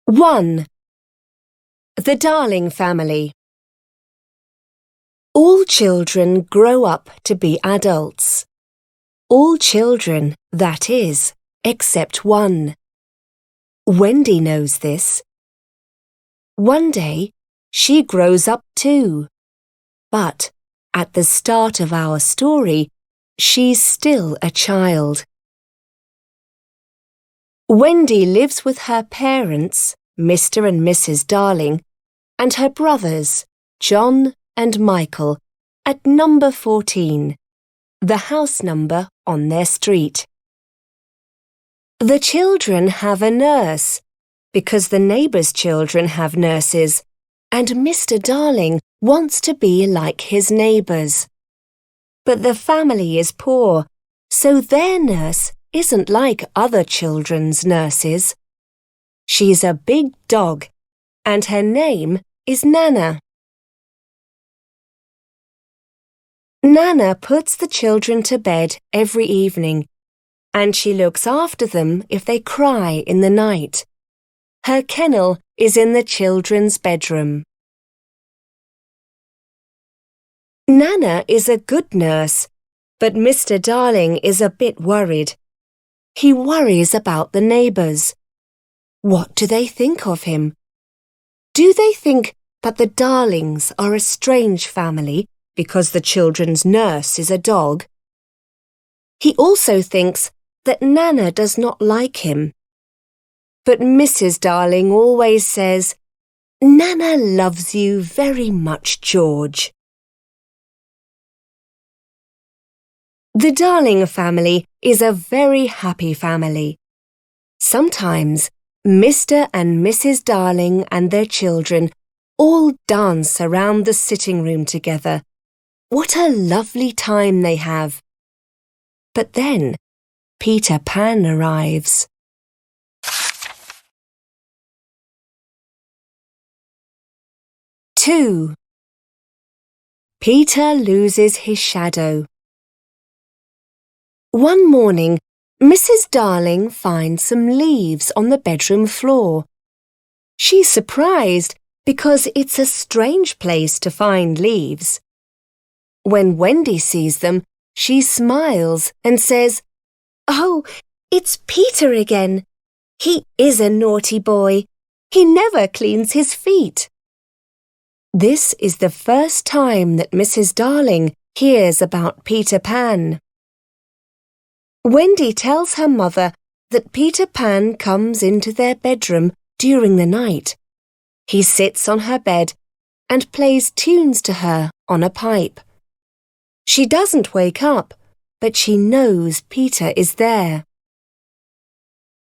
1. The Darling Family. All children grow up to be adults. All children, that is, except one. Wendy knows this. One day, she grows up too. But at the start of our story, she's still a child. Wendy lives with her parents, Mr. and Mrs. Darling, and her brothers, John and Michael, at number 14, the house number on their street. The children have a nurse, because the neighbours' children have nurses, and Mr. Darling wants to be like his neighbours. But the family is poor, so their nurse isn't like other children's nurses. She's a big dog, and her name is Nana. Nana puts the children to bed every evening, and she looks after them if they cry in the night. Her kennel is in the children's bedroom. Nana is a good nurse, but Mr. Darling is a bit worried. He worries about the neighbours. What do they think of him? Do they think that the Darlings are a strange family because the children's nurse is a dog? He also thinks that Nana does not like him. But Mrs. Darling always says, "Nana loves you very much, George." The Darling family is a very happy family. Sometimes Mr. and Mrs. Darling and their children all dance around the sitting room together. What a lovely time they have. But then Peter Pan arrives. Two. Peter loses his shadow. One morning, Mrs. Darling finds some leaves on the bedroom floor. She's surprised because it's a strange place to find leaves. When Wendy sees them, she smiles and says, "Oh, it's Peter again. He is a naughty boy. He never cleans his feet." This is the first time that Mrs. Darling hears about Peter Pan. Wendy tells her mother that Peter Pan comes into their bedroom during the night. He sits on her bed and plays tunes to her on a pipe. She doesn't wake up, but she knows Peter is there.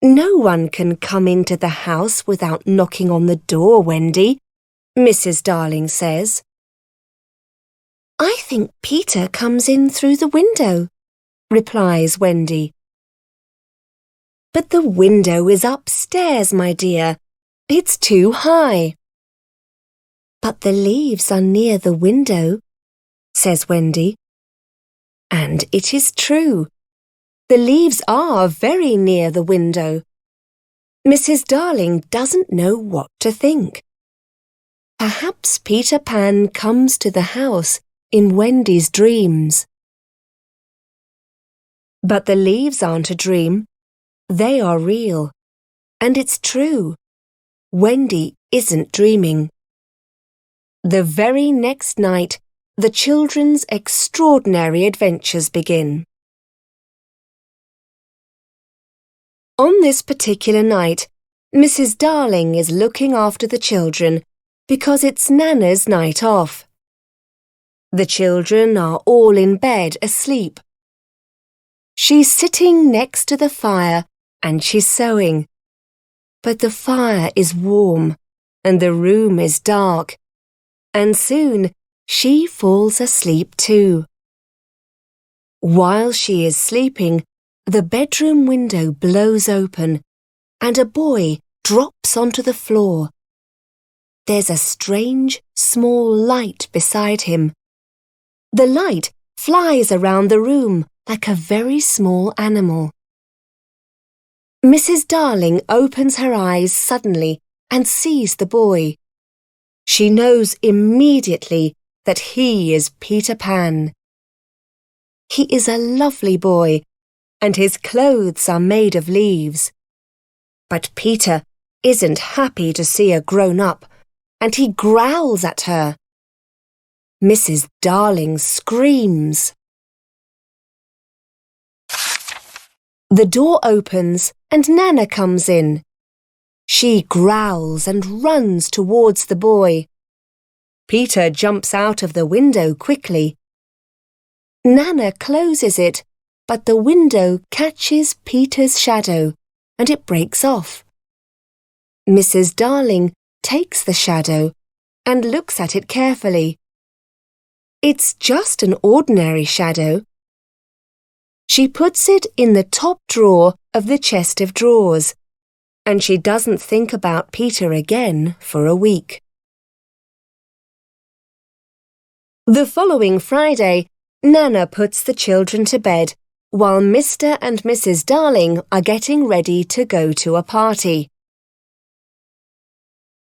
"No one can come into the house without knocking on the door, Wendy," Mrs. Darling says. "I think Peter comes in through the window," replies Wendy. "But the window is upstairs, my dear. It's too high." "But the leaves are near the window," says Wendy. And it is true. The leaves are very near the window. Mrs. Darling doesn't know what to think. Perhaps Peter Pan comes to the house in Wendy's dreams. But the leaves aren't a dream. They are real. And it's true. Wendy isn't dreaming. The very next night, the children's extraordinary adventures begin. On this particular night, Mrs. Darling is looking after the children because it's Nana's night off. The children are all in bed asleep. She's sitting next to the fire and she's sewing. But the fire is warm and the room is dark, and soon she falls asleep too. While she is sleeping, the bedroom window blows open and a boy drops onto the floor. There's a strange, small light beside him. The light flies around the room like a very small animal. Mrs. Darling opens her eyes suddenly and sees the boy. She knows immediately that he is Peter Pan. He is a lovely boy, and his clothes are made of leaves. But Peter isn't happy to see a grown-up, and he growls at her. Mrs. Darling screams. The door opens and Nana comes in. She growls and runs towards the boy. Peter jumps out of the window quickly. Nana closes it, but the window catches Peter's shadow and it breaks off. Mrs. Darling takes the shadow and looks at it carefully. It's just an ordinary shadow. She puts it in the top drawer of the chest of drawers, and she doesn't think about Peter again for a week. The following Friday, Nana puts the children to bed while Mr. and Mrs. Darling are getting ready to go to a party.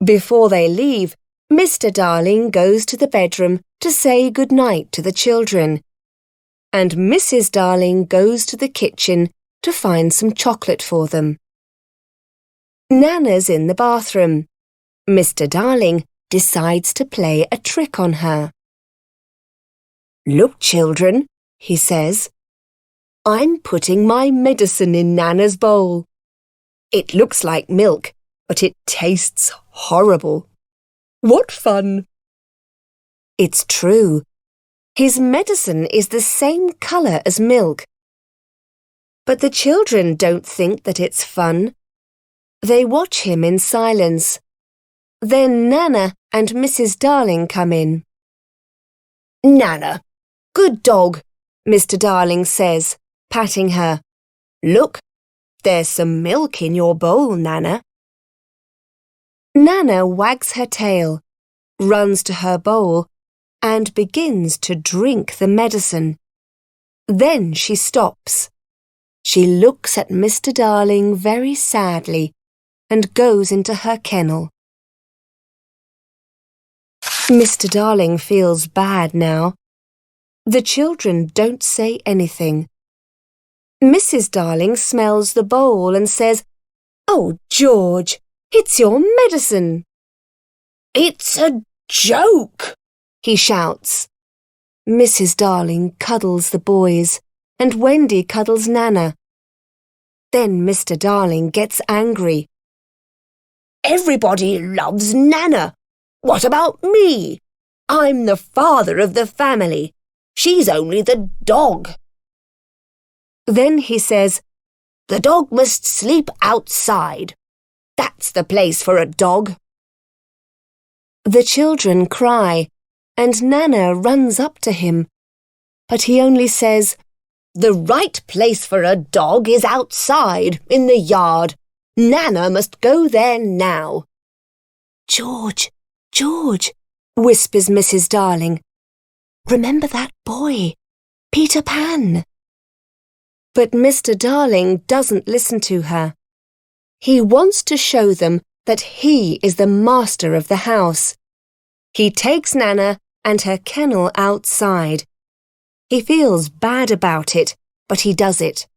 Before they leave, Mr. Darling goes to the bedroom to say good night to the children, and Mrs. Darling goes to the kitchen to find some chocolate for them. Nana's in the bathroom. Mr. Darling decides to play a trick on her. "Look, children," he says. "I'm putting my medicine in Nana's bowl. It looks like milk, but it tastes horrible. What fun!" It's true. His medicine is the same colour as milk. But the children don't think that it's fun. They watch him in silence. Then Nana and Mrs. Darling come in. "Nana, good dog," Mr. Darling says, patting her. "Look, there's some milk in your bowl, Nana." Nana wags her tail, runs to her bowl, and begins to drink the medicine. Then she stops. She looks at Mr. Darling very sadly and goes into her kennel. Mr. Darling feels bad now. The children don't say anything. Mrs. Darling smells the bowl and says, "Oh, George, it's your medicine." "It's a joke," he shouts. Mrs. Darling cuddles the boys, and Wendy cuddles Nana. Then Mr. Darling gets angry. "Everybody loves Nana. What about me? I'm the father of the family. She's only the dog." Then he says, "The dog must sleep outside. That's the place for a dog." The children cry, and Nana runs up to him, but he only says, "The right place for a dog is outside, in the yard. Nana must go there now." "George, George," whispers Mrs. Darling. "Remember that boy, Peter Pan." But Mr. Darling doesn't listen to her. He wants to show them that he is the master of the house. He takes Nana and her kennel outside. He feels bad about it, but he does it.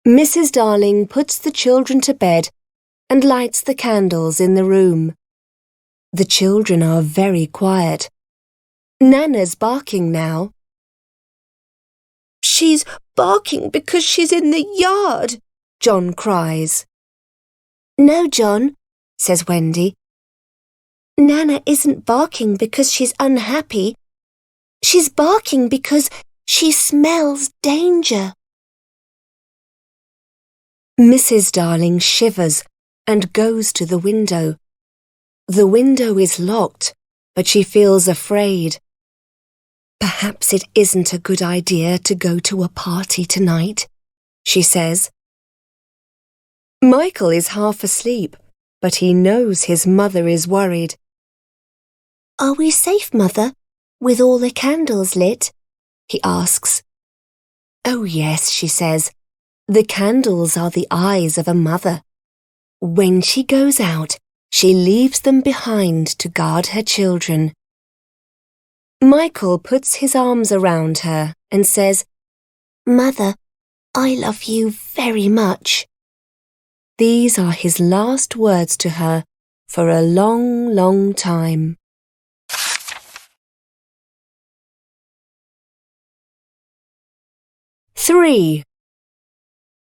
Mrs. Darling puts the children to bed and lights the candles in the room. The children are very quiet. Nana's barking now. "She's barking because she's in the yard," John cries. "No, John," says Wendy. "Nana isn't barking because she's unhappy. She's barking because she smells danger." Mrs. Darling shivers and goes to the window. The window is locked, but she feels afraid. "Perhaps it isn't a good idea to go to a party tonight," she says. Michael is half asleep, but he knows his mother is worried. "Are we safe, Mother, with all the candles lit?" he asks. "Oh yes," she says. "The candles are the eyes of a mother. When she goes out, she leaves them behind to guard her children. Michael puts his arms around her and says, "Mother, I love you very much." These are his last words to her for a long, long time. Three.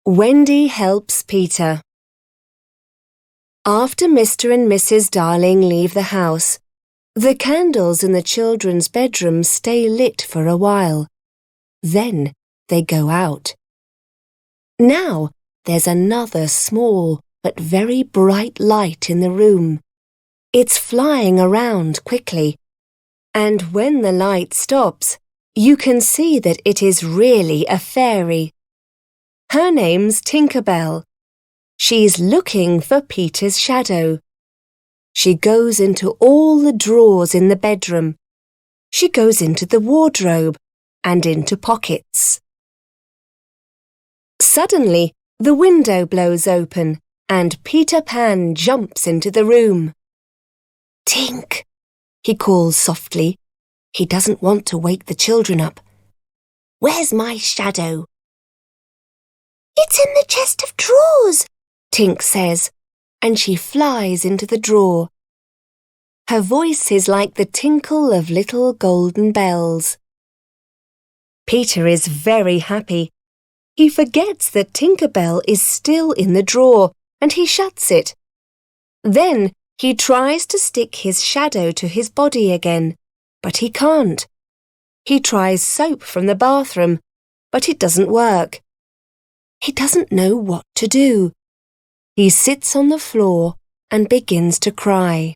Wendy helps Peter. After Mr. and Mrs. Darling leave the house, the candles in the children's bedrooms stay lit for a while. Then they go out. Now there's another small but very bright light in the room. It's flying around quickly, and when the light stops, you can see that it is really a fairy. Her name's Tinkerbell. She's looking for Peter's shadow. She goes into all the drawers in the bedroom. She goes into the wardrobe and into pockets. Suddenly, the window blows open and Peter Pan jumps into the room. "Tink," he calls softly. He doesn't want to wake the children up. "Where's my shadow?" "It's in the chest of drawers," Tink says, and she flies into the drawer. Her voice is like the tinkle of little golden bells. Peter is very happy. He forgets that Tinkerbell is still in the drawer, and he shuts it. Then he tries to stick his shadow to his body again, but he can't. He tries soap from the bathroom, but it doesn't work. He doesn't know what to do. He sits on the floor and begins to cry.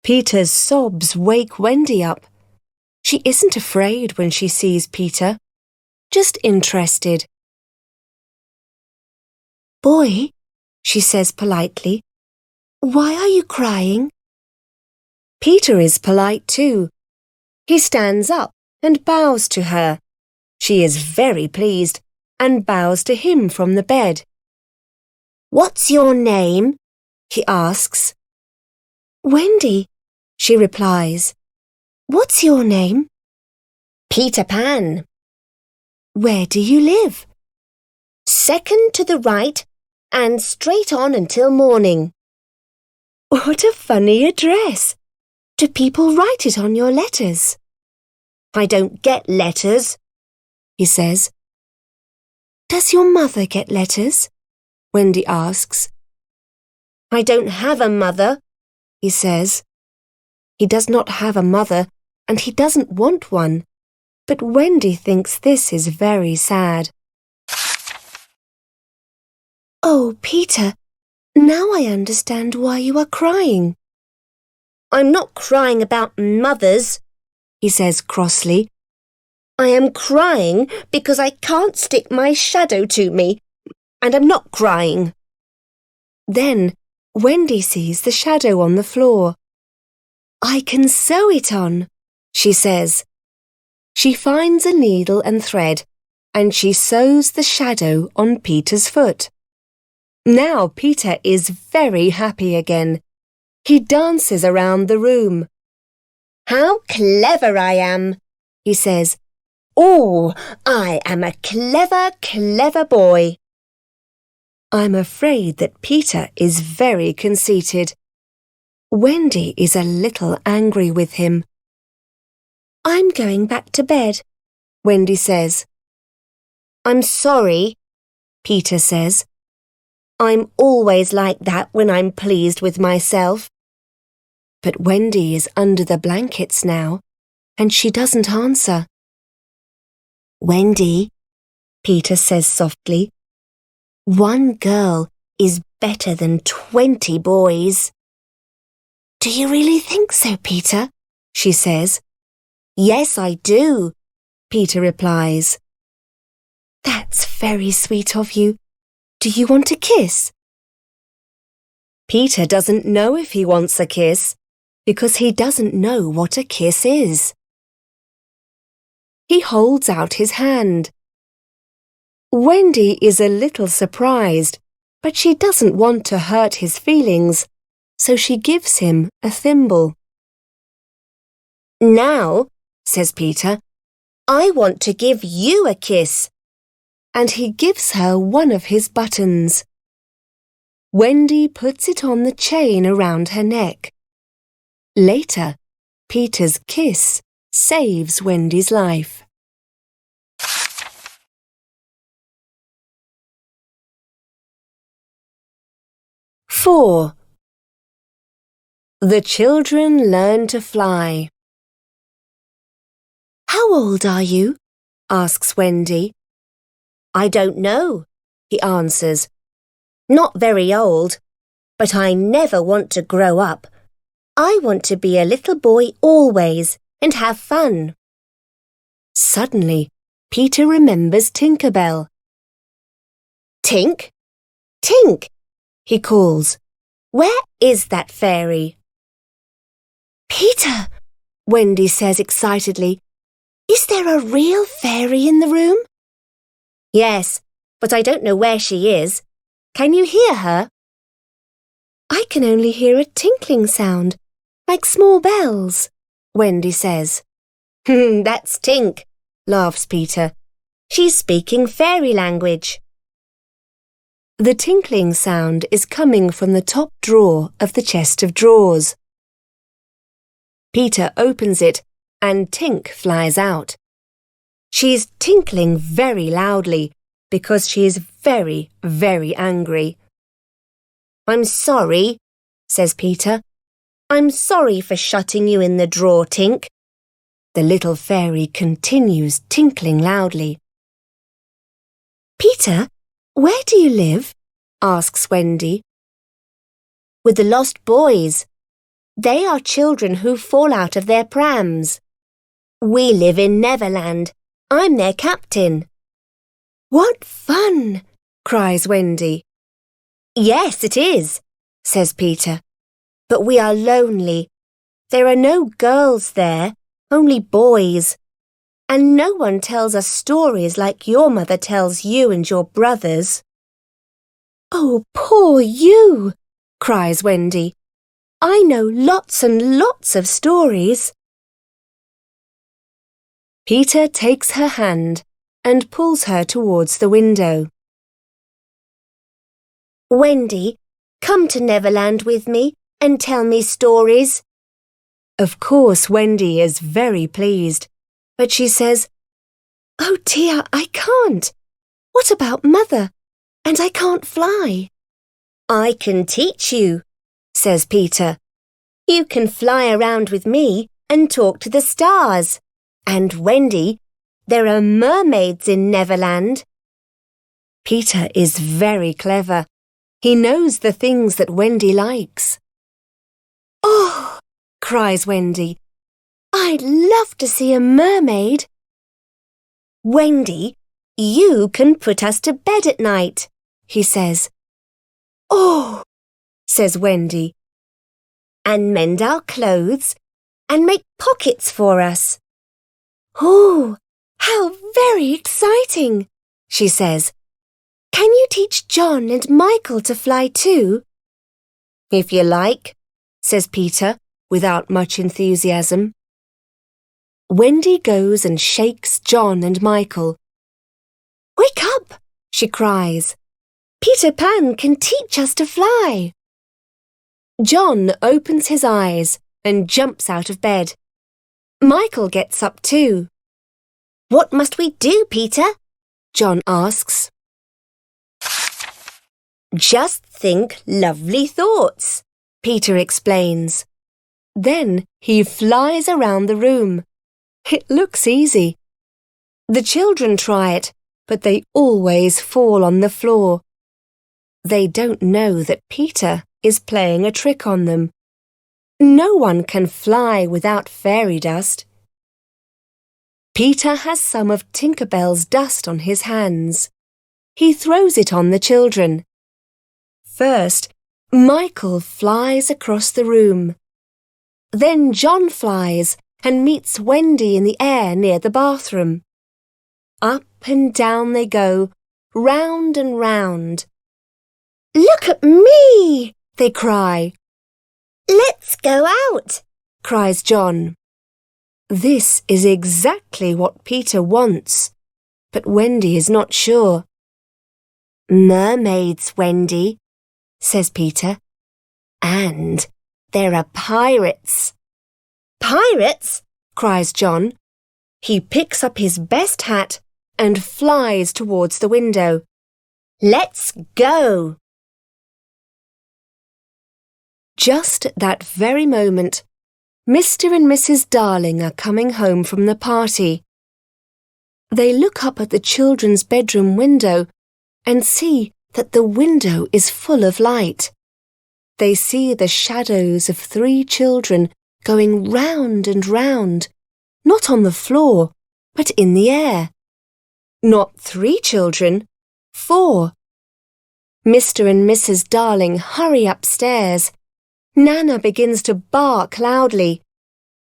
Peter's sobs wake Wendy up. She isn't afraid when she sees Peter, just interested. "Boy," she says politely, "why are you crying?" Peter is polite too. He stands up and bows to her. She is very pleased and bows to him from the bed. "What's your name?" he asks. "Wendy," she replies. "What's your name?" "Peter Pan." "Where do you live?" "Second to the right and straight on until morning." "What a funny address! Do people write it on your letters?" "I don't get letters," he says. "Does your mother get letters?" Wendy asks. "I don't have a mother," he says. He does not have a mother and he doesn't want one, but Wendy thinks this is very sad. "Oh, Peter, now I understand why you are crying." "I'm not crying about mothers," he says crossly. "I am crying because I can't stick my shadow to me, and I'm not crying." Then Wendy sees the shadow on the floor. "I can sew it on," she says. She finds a needle and thread, and she sews the shadow on Peter's foot. Now Peter is very happy again. He dances around the room. "How clever I am," he says. "Oh, I am a clever, clever boy." I'm afraid that Peter is very conceited. Wendy is a little angry with him. "I'm going back to bed," Wendy says. "I'm sorry," Peter says. "I'm always like that when I'm pleased with myself." But Wendy is under the blankets now, and she doesn't answer. "Wendy," Peter says softly, "one girl is better than 20 boys." "Do you really think so, Peter?" she says. "Yes, I do," Peter replies. "That's very sweet of you. Do you want a kiss?" Peter doesn't know if he wants a kiss because he doesn't know what a kiss is. He holds out his hand. Wendy is a little surprised but she doesn't want to hurt his feelings, so she gives him a thimble. "Now," says Peter, "I want to give you a kiss." And he gives her one of his buttons. Wendy puts it on the chain around her neck. Later, Peter's kiss saves Wendy's life. Four. The children learn to fly. "How old are you?" asks Wendy. "I don't know," he answers. "Not very old, but I never want to grow up. I want to be a little boy always and have fun." Suddenly, Peter remembers Tinker Bell. "Tink, Tink," he calls. "where is that fairy?" "Peter," Wendy says excitedly, "is there a real fairy in the room?" "Yes, but I don't know where she is. Can you hear her?" "I can only hear a tinkling sound, like small bells," Wendy says. "That's Tink," laughs Peter. "She's speaking fairy language." The tinkling sound is coming from the top drawer of the chest of drawers. Peter opens it and Tink flies out. She's tinkling very loudly because she is very, very angry. "I'm sorry," says Peter. "I'm sorry for shutting you in the drawer, Tink." The little fairy continues tinkling loudly. "Peter, where do you live?" asks Wendy. "With the lost boys. They are children who fall out of their prams. We live in Neverland. I'm their captain." "What fun!" cries Wendy. "Yes, it is," says Peter. "But we are lonely. There are no girls there, only boys. And no one tells us stories like your mother tells you and your brothers." "Oh, poor you!" cries Wendy. "I know lots and lots of stories." Peter takes her hand and pulls her towards the window. "Wendy, come to Neverland with me and tell me stories." Of course, Wendy is very pleased, but she says, "Oh dear, I can't. What about Mother? And I can't fly." "I can teach you," says Peter. "You can fly around with me and talk to the stars. And Wendy, there are mermaids in Neverland." Peter is very clever. He knows the things that Wendy likes. "Oh!" cries Wendy. "I'd love to see a mermaid." "Wendy, you can put us to bed at night," he says. "Oh!" says Wendy. "And mend our clothes and make pockets for us." "Oh, how very exciting," she says. "Can you teach John and Michael to fly too?" "If you like," says Peter, without much enthusiasm. Wendy goes and shakes John and Michael. "Wake up!" she cries. "Peter Pan can teach us to fly." John opens his eyes and jumps out of bed. Michael gets up too. "What must we do, Peter?" John asks. "Just think lovely thoughts," Peter explains. Then he flies around the room. It looks easy. The children try it, but they always fall on the floor. They don't know that Peter is playing a trick on them. No one can fly without fairy dust. Peter has some of Tinker Bell's dust on his hands. He throws it on the children. First, Michael flies across the room. Then John flies and meets Wendy in the air near the bathroom. Up and down they go, round and round. Look at me, they cry. Let's go out, cries John. This is exactly what Peter wants, but Wendy is not sure. Mermaids, Wendy, says Peter. And there are pirates. Pirates? Cries John. He picks up his best hat and flies towards the window. Let's go! Just at that very moment, Mr. and Mrs. Darling are coming home from the party. They look up at the children's bedroom window and see that the window is full of light. They see the shadows of 3 children going round and round, not on the floor, but in the air. Not 3 children, 4. Mr. and Mrs. Darling hurry upstairs. Nana begins to bark loudly.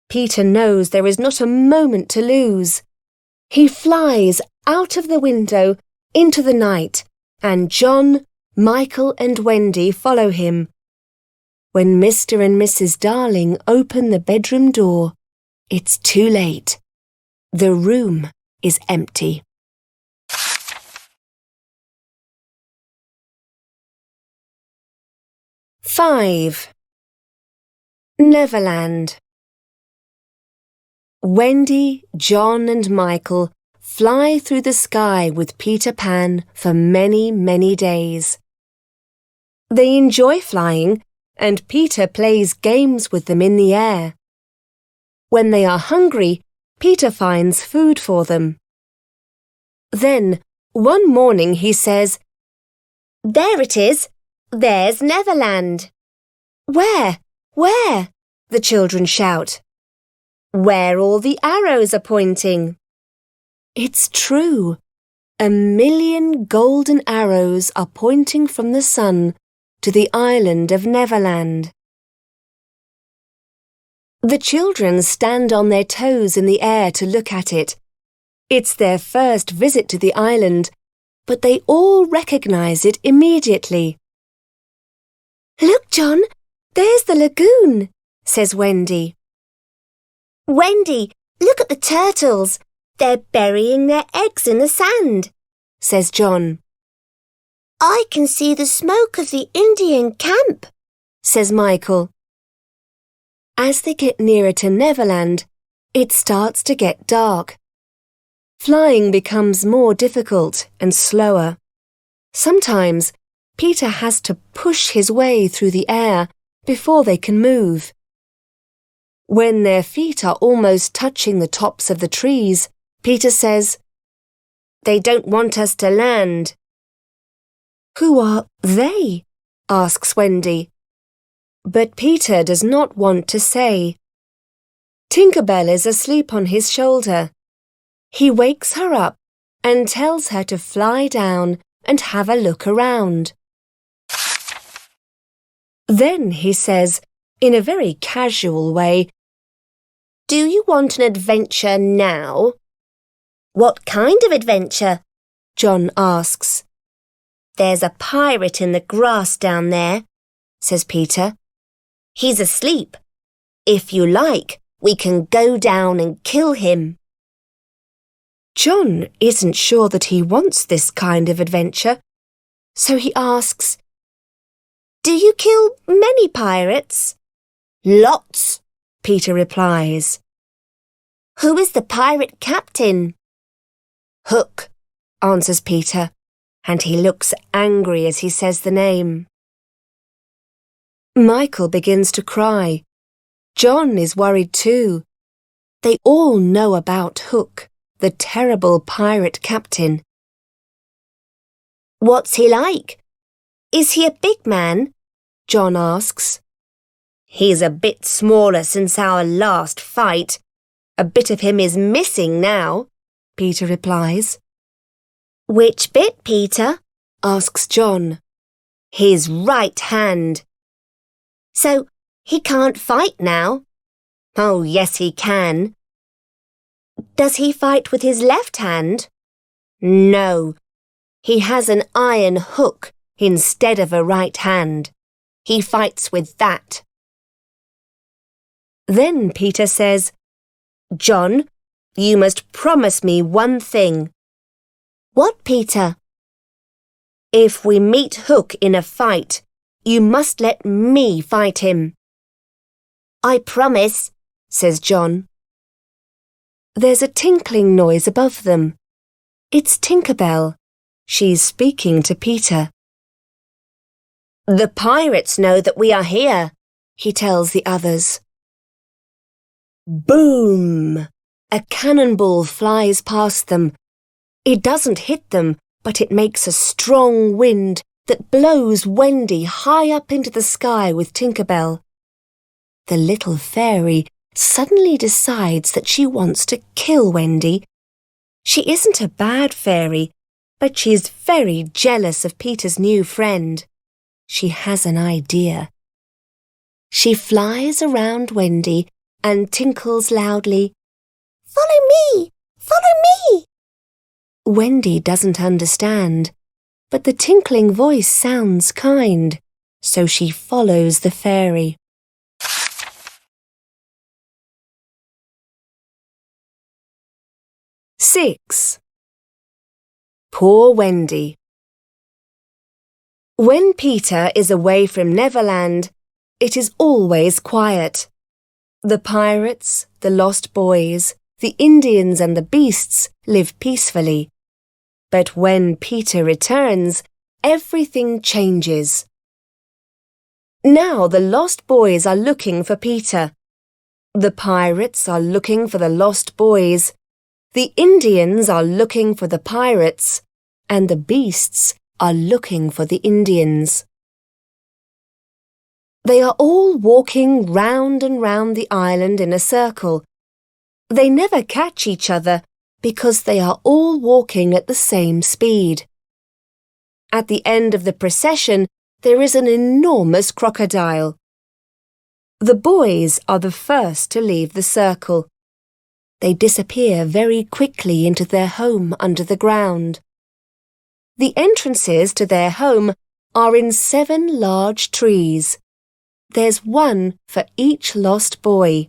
Peter knows there is not a moment to lose. He flies out of the window into the night, and John, Michael and Wendy follow him. When Mr. and Mrs. Darling open the bedroom door, it's too late. The room is empty. Five. Neverland. Wendy, John and Michael fly through the sky with Peter Pan for many, many days. They enjoy flying, and Peter plays games with them in the air. When they are hungry, Peter finds food for them. Then, one morning he says, "There it is! There's Neverland!" "Where? Where?" the children shout. "Where all the arrows are pointing." It's true. 1,000,000 golden arrows are pointing from the sun to the island of Neverland. The children stand on their toes in the air to look at it. It's their first visit to the island, but they all recognize it immediately. "Look, John, there's the lagoon," says Wendy. "Wendy, look at the turtles. They're burying their eggs in the sand," says John. "I can see the smoke of the Indian camp," says Michael. As they get nearer to Neverland, it starts to get dark. Flying becomes more difficult and slower. Sometimes Peter has to push his way through the air before they can move. When their feet are almost touching the tops of the trees, Peter says, "They don't want us to land." "Who are they?" asks Wendy. But Peter does not want to say. Tinker Bell is asleep on his shoulder. He wakes her up and tells her to fly down and have a look around. Then he says, in a very casual way, "Do you want an adventure now?" "What kind of adventure?" John asks. "There's a pirate in the grass down there," says Peter. "He's asleep. If you like, we can go down and kill him." John isn't sure that he wants this kind of adventure, so he asks, "Do you kill many pirates?" "Lots," Peter replies. "Who is the pirate captain?" "Hook," answers Peter, and he looks angry as he says the name. Michael begins to cry. John is worried too. They all know about Hook, the terrible pirate captain. "What's he like? Is he a big man?" John asks. "He's a bit smaller since our last fight. A bit of him is missing now," Peter replies. "Which bit, Peter?" asks John. "His right hand." "So he can't fight now?" "Oh, yes, he can." "Does he fight with his left hand?" "No. He has an iron hook instead of a right hand. He fights with that. Then Peter says, John, you must promise me one thing. What, Peter? If we meet Hook in a fight, you must let me fight him. I promise, says John. There's a tinkling noise above them. It's Tinker Bell. She's speaking to Peter. The pirates know that we are here, he tells the others. Boom! A cannonball flies past them. It doesn't hit them, but it makes a strong wind that blows Wendy high up into the sky with Tinker Bell. The little fairy suddenly decides that she wants to kill Wendy. She isn't a bad fairy, but she's very jealous of Peter's new friend. She has an idea. She flies around Wendy and tinkles loudly, Follow me! Follow me! Wendy doesn't understand, but the tinkling voice sounds kind, so she follows the fairy. Six. Poor Wendy. When Peter is away from Neverland, it is always quiet. The pirates, the lost boys, the Indians and the beasts live peacefully. But when Peter returns, everything changes. Now the lost boys are looking for Peter. The pirates are looking for the lost boys. The Indians are looking for the pirates, and the beasts are looking for the Indians. They are all walking round and round the island in a circle. They never catch each other because they are all walking at the same speed. At the end of the procession, there is an enormous crocodile. The boys are the first to leave the circle. They disappear very quickly into their home under the ground. The entrances to their home are in 7 large trees. There's one for each lost boy.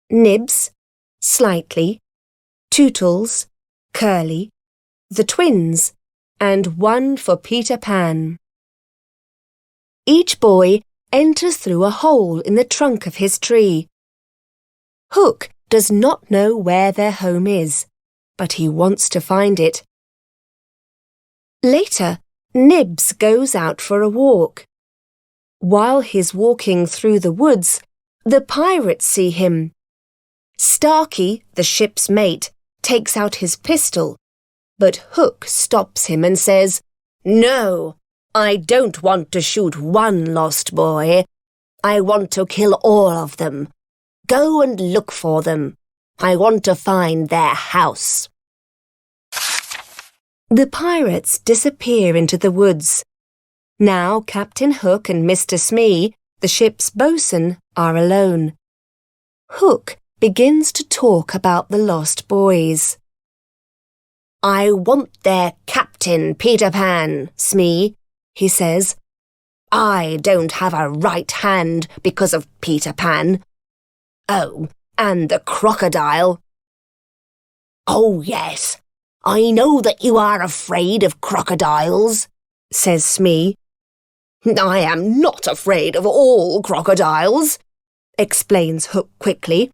Nibs, Slightly, Tootles, Curly, the twins, and one for Peter Pan. Each boy enters through a hole in the trunk of his tree. Hook does not know where their home is, but he wants to find it. Later, Nibs goes out for a walk. While he's walking through the woods, the pirates see him. Starkey, the ship's mate, takes out his pistol, but Hook stops him and says, No, I don't want to shoot one lost boy. I want to kill all of them. Go and look for them. I want to find their house. The pirates disappear into the woods. Now Captain Hook and Mr. Smee, the ship's boatswain, are alone. Hook begins to talk about the lost boys. I want their captain, Peter Pan, Smee, he says. I don't have a right hand because of Peter Pan. Oh, and the crocodile. Oh, yes, I know that you are afraid of crocodiles, says Smee. I am not afraid of all crocodiles, explains Hook quickly.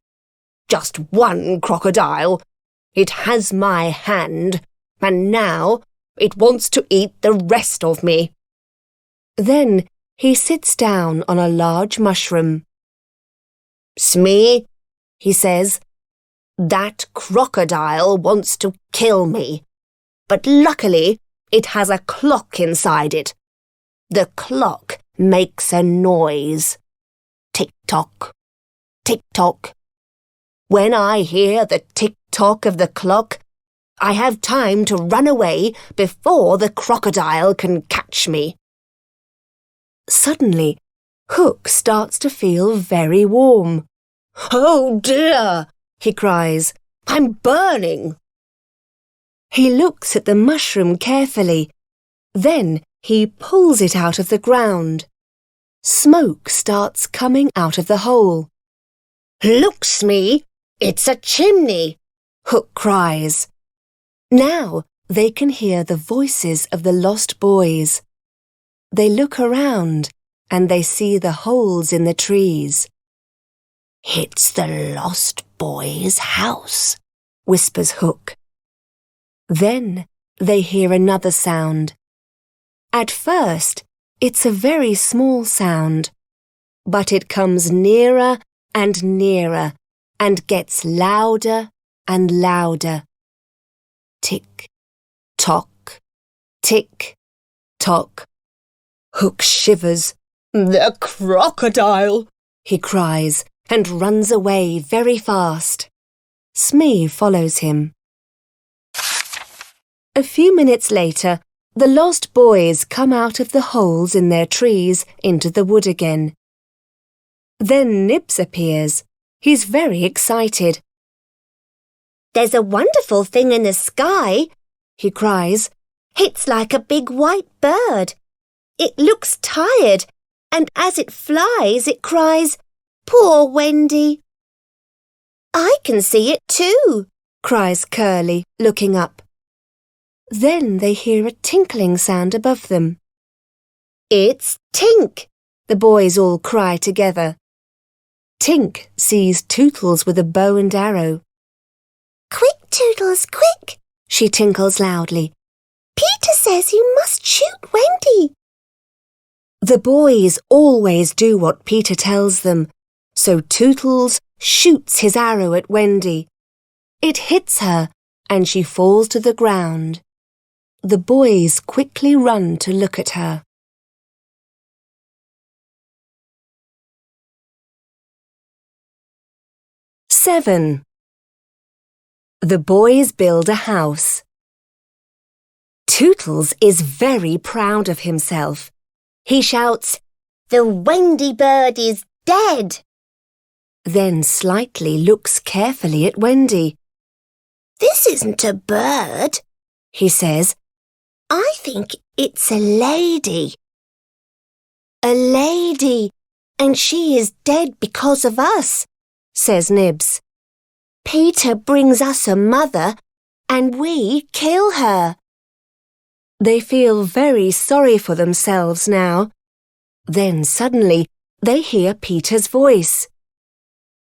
Just one crocodile. It has my hand, and now it wants to eat the rest of me. Then he sits down on a large mushroom. Smee, he says, that crocodile wants to kill me, but luckily it has a clock inside it. The clock makes a noise. Tick-tock, tick-tock. When I hear the tick-tock of the clock, I have time to run away before the crocodile can catch me. Suddenly, Hook starts to feel very warm. Oh dear, he cries, I'm burning. He looks at the mushroom carefully. Then He pulls it out of the ground. Smoke starts coming out of the hole. "Look, Smee, it's a chimney," Hook cries. Now they can hear the voices of the lost boys. They look around and they see the holes in the trees. "It's the lost boys' house," whispers Hook. Then they hear another sound. At first, it's a very small sound, but it comes nearer and nearer and gets louder and louder. Tick, tock, tick, tock. Hook shivers. "The crocodile!" he cries and runs away very fast. Smee follows him. A few minutes later, the lost boys come out of the holes in their trees into the wood again. Then Nibs appears. He's very excited. "There's a wonderful thing in the sky," he cries. "It's like a big white bird. It looks tired, and as it flies, it cries, 'Poor Wendy.'" "I can see it too," cries Curly, looking up. Then they hear a tinkling sound above them. "It's Tink," the boys all cry together. Tink sees Tootles with a bow and arrow. "Quick, Tootles, quick," she tinkles loudly. "Peter says you must shoot Wendy." The boys always do what Peter tells them, so Tootles shoots his arrow at Wendy. It hits her and she falls to the ground. The boys quickly run to look at her. Seven. The boys build a house. Tootles is very proud of himself. He shouts, "The Wendy bird is dead!" Then slightly looks carefully at Wendy. "This isn't a bird," he says. "I think it's a lady." "A lady, and she is dead because of us," says Nibs. "Peter brings us a mother, and we kill her." They feel very sorry for themselves now. Then suddenly they hear Peter's voice.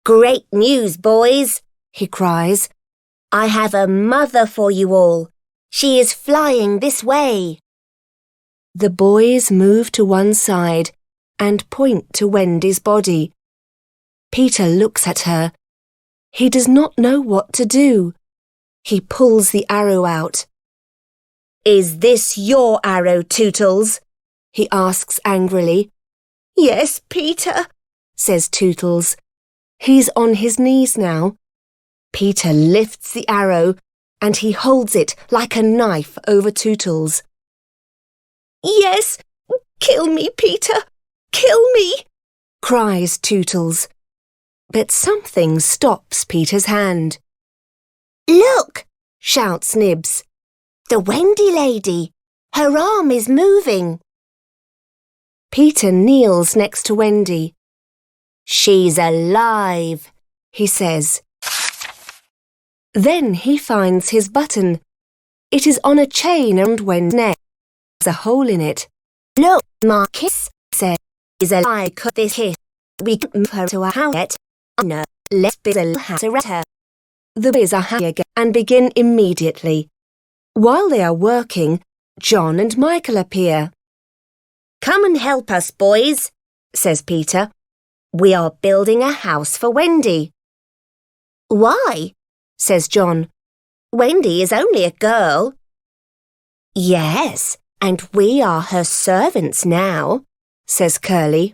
"Great news, boys," he cries. "I have a mother for you all. She is flying this way." The boys move to one side and point to Wendy's body. Peter looks at her. He does not know what to do. He pulls the arrow out. "Is this your arrow, Tootles?" he asks angrily. "Yes, Peter," says Tootles. He's on his knees now. Peter lifts the arrow and he holds it like a knife over Tootles. "Yes, kill me, Peter, kill me," cries Tootles. But something stops Peter's hand. "Look," shouts Nibs. "The Wendy lady. Her arm is moving." Peter kneels next to Wendy. "She's alive," he says. Then he finds his button. It is on a chain around Wendy's neck. There's a hole in it. "Look, Marcus," said, "Is a lie cut this hit. We can't move her to a house yet. No, let's build a house around her." The boys are happy again and begin immediately. While they are working, John and Michael appear. "Come and help us, boys," says Peter. "We are building a house for Wendy." "Why?" says John. "Wendy is only a girl." "Yes, and we are her servants now," says Curly.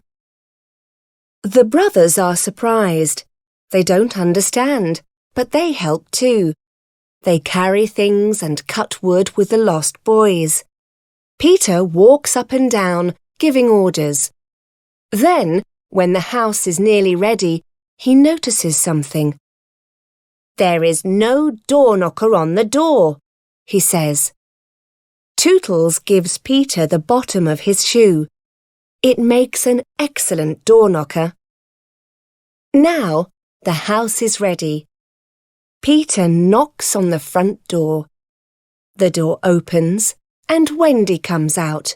The brothers are surprised. They don't understand, but they help too. They carry things and cut wood with the lost boys. Peter walks up and down, giving orders. Then, when the house is nearly ready, he notices something. "There is no door knocker on the door," he says. Tootles gives Peter the bottom of his shoe. It makes an excellent door knocker. Now the house is ready. Peter knocks on the front door. The door opens and Wendy comes out.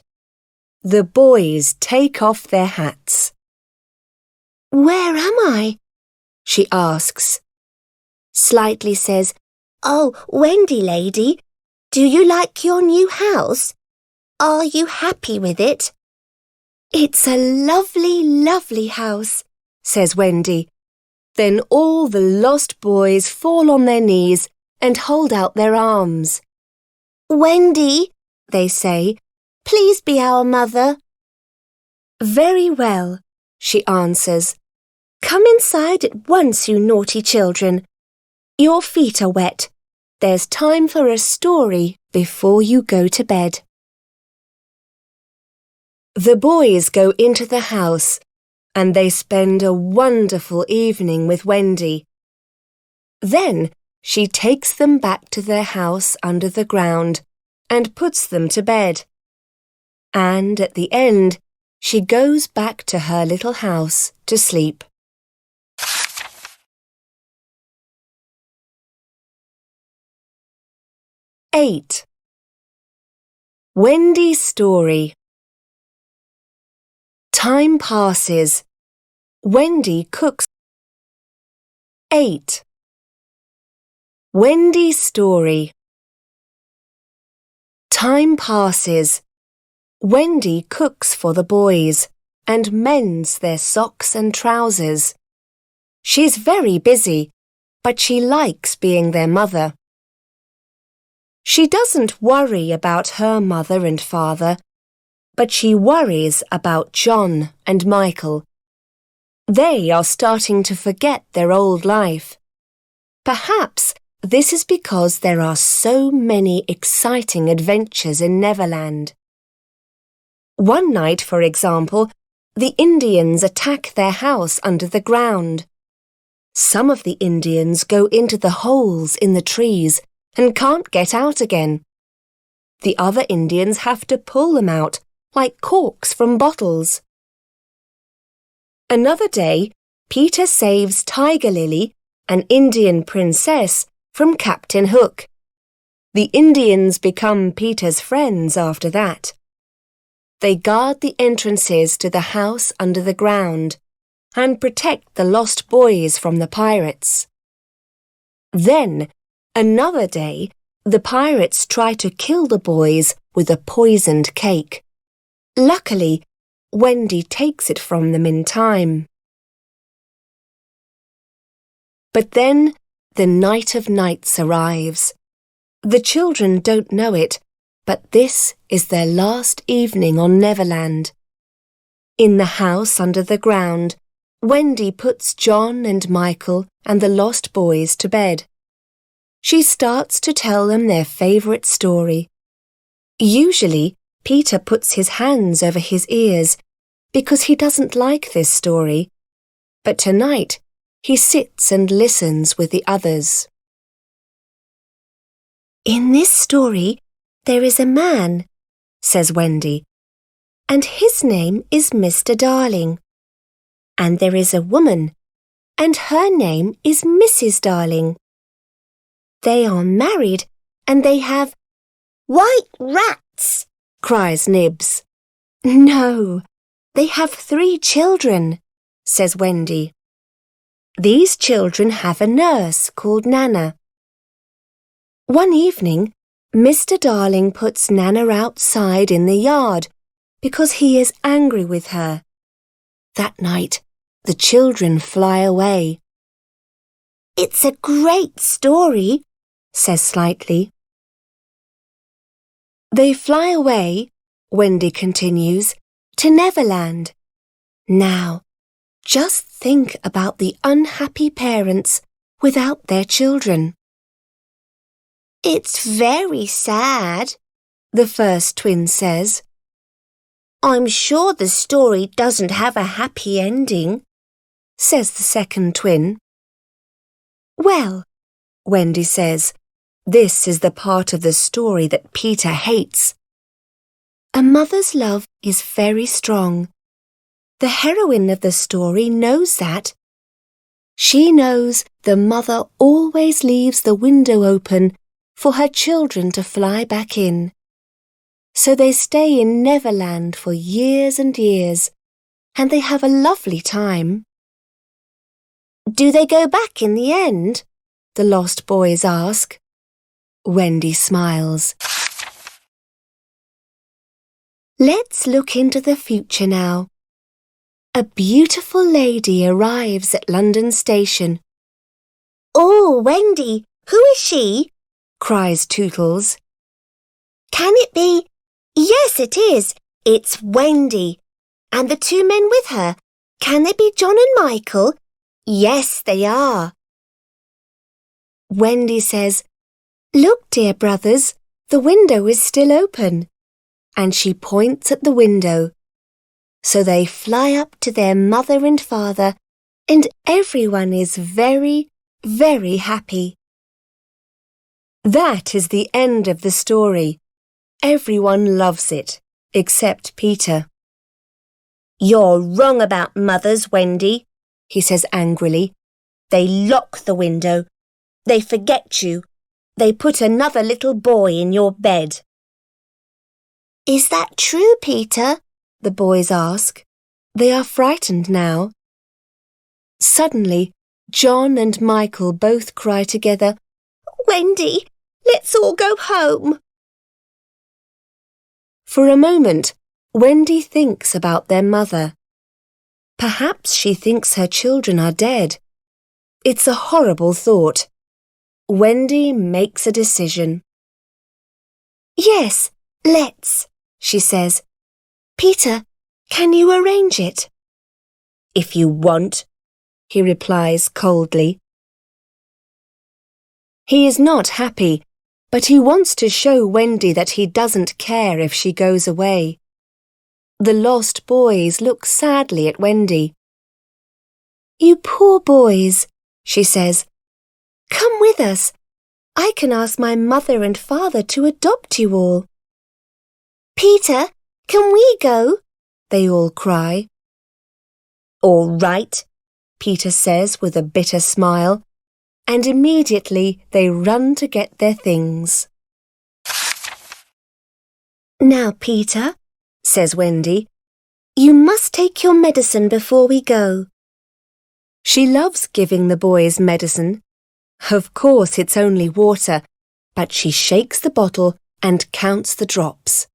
The boys take off their hats. "Where am I?" she asks. Slightly says, "Oh, Wendy lady, do you like your new house? Are you happy with it?" "It's a lovely, lovely house," says Wendy. Then all the lost boys fall on their knees and hold out their arms. "Wendy," they say, "please be our mother." "Very well," she answers. "Come inside at once, you naughty children. Your feet are wet. There's time for a story before you go to bed." The boys go into the house and they spend a wonderful evening with Wendy. Then she takes them back to their house under the ground and puts them to bed. And at the end, she goes back to her little house to sleep. (8) Wendy's story. Time passes. Wendy cooks. 8. Wendy's story. Time passes. Wendy cooks for the boys and mends their socks and trousers. She's very busy, but she likes being their mother. She doesn't worry about her mother and father, but she worries about John and Michael. They are starting to forget their old life. Perhaps this is because there are so many exciting adventures in Neverland. One night, for example, the Indians attack their house under the ground. Some of the Indians go into the holes in the trees and can't get out again. The other Indians have to pull them out like corks from bottles. Another day, Peter saves Tiger Lily, an Indian princess, from Captain Hook. The Indians become Peter's friends after that. They guard the entrances to the house under the ground and protect the lost boys from the pirates. Then, another day, the pirates try to kill the boys with a poisoned cake. Luckily, Wendy takes it from them in time. But then the night of nights arrives. The children don't know it, but this is their last evening on Neverland. In the house under the ground, Wendy puts John and Michael and the lost boys to bed. She starts to tell them their favourite story. Usually, Peter puts his hands over his ears because he doesn't like this story, but tonight he sits and listens with the others. "In this story, there is a man," says Wendy, "and his name is Mr. Darling. And there is a woman, and her name is Mrs. Darling. They are married, and they have—" "White rats!" cries Nibs. "No, they have 3 children," says Wendy. "These children have a nurse called Nana. One evening, Mr. Darling puts Nana outside in the yard because he is angry with her. That night, the children fly away." "It's a great story," says Slightly. They fly away, Wendy continues, to Neverland. Now, just think about the unhappy parents without their children. "It's very sad," the first twin says. "I'm sure the story doesn't have a happy ending," says the second twin. "Well," Wendy says, this is the part of the story that Peter hates. A mother's love is very strong. The heroine of the story knows that. She knows the mother always leaves the window open for her children to fly back in. So they stay in Neverland for years and years, and they have a lovely time. Do they go back in the end? The lost boys ask. Wendy smiles. Let's look into the future now. A beautiful lady arrives at London Station. Oh, Wendy, who is she? Cries Tootles. Can it be? Yes, it is. It's Wendy. And the two men with her. Can they be John and Michael? Yes, they are. Wendy says, Look, dear brothers, the window is still open. And she points at the window. So they fly up to their mother and father, and everyone is very, very happy. That is the end of the story. Everyone loves it, except Peter. You're wrong about mothers, Wendy, he says angrily. They lock the window. They forget you. They put another little boy in your bed. Is that true, Peter? The boys ask. They are frightened now. Suddenly, John and Michael both cry together, Wendy, let's all go home. For a moment, Wendy thinks about their mother. Perhaps she thinks her children are dead. It's a horrible thought. Wendy makes a decision. Yes, let's, she says. Peter, can you arrange it? If you want, he replies coldly. He is not happy, but he wants to show Wendy that he doesn't care if she goes away. The lost boys look sadly at Wendy. You poor boys, she says. Come with us. I can ask my mother and father to adopt you all. Peter, can we go? They all cry. All right, Peter says with a bitter smile, and immediately they run to get their things. Now, Peter, says Wendy, you must take your medicine before we go. She loves giving the boys medicine. Of course, it's only water, but she shakes the bottle and counts the drops.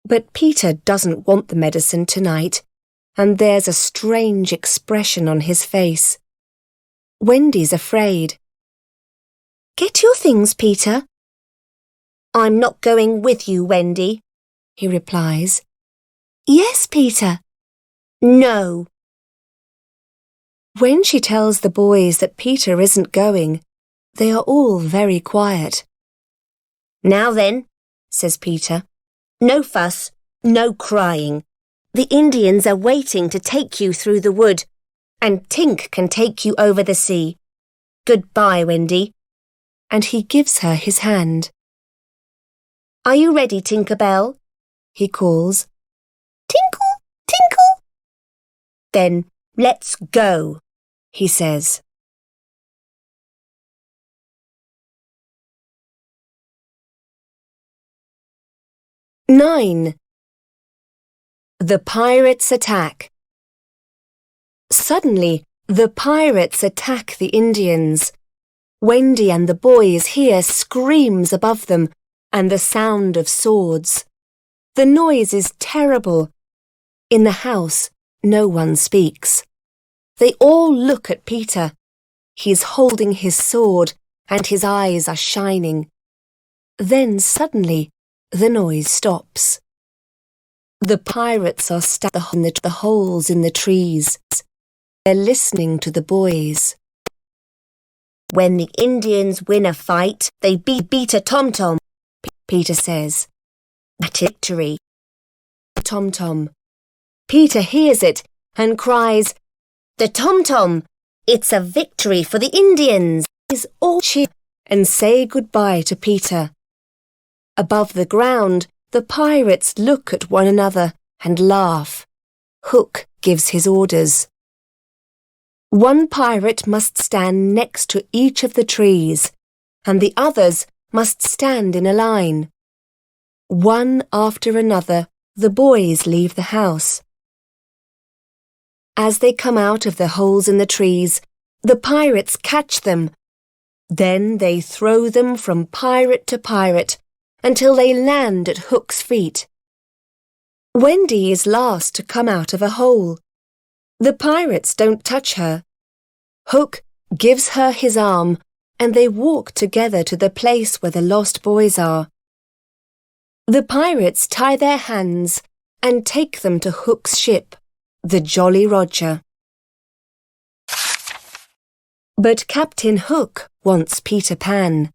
But Peter doesn't want the medicine tonight, and there's a strange expression on his face. Wendy's afraid. Get your things, Peter. I'm not going with you, Wendy, he replies. Yes, Peter. No. When she tells the boys that Peter isn't going, they are all very quiet. Now then, says Peter. No fuss, no crying. The Indians are waiting to take you through the wood, and Tink can take you over the sea. Goodbye, Wendy. And he gives her his hand. Are you ready, Tinker Bell? He calls. Tinkle, tinkle. Then let's go, he says. Nine. The pirates attack. Suddenly, the pirates attack the Indians. Wendy and the boys hear screams above them and the sound of swords. The noise is terrible. In the house, no one speaks. They all look at Peter. He's holding his sword and his eyes are shining. Then suddenly, the noise stops. The pirates are stuck in the holes in the trees. They're listening to the boys. When the Indians win a fight, they beat a tom-tom, Peter says. That's victory. Tom-tom. Peter hears it and cries, The tom-tom! It's a victory for the Indians! Boys all cheer and say goodbye to Peter. Above the ground, the pirates look at one another and laugh. Hook gives his orders. One pirate must stand next to each of the trees, and the others must stand in a line. One after another, the boys leave the house. As they come out of the holes in the trees, the pirates catch them. Then they throw them from pirate to pirate until they land at Hook's feet. Wendy is last to come out of a hole. The pirates don't touch her. Hook gives her his arm, and they walk together to the place where the lost boys are. The pirates tie their hands and take them to Hook's ship, the Jolly Roger. But Captain Hook wants Peter Pan.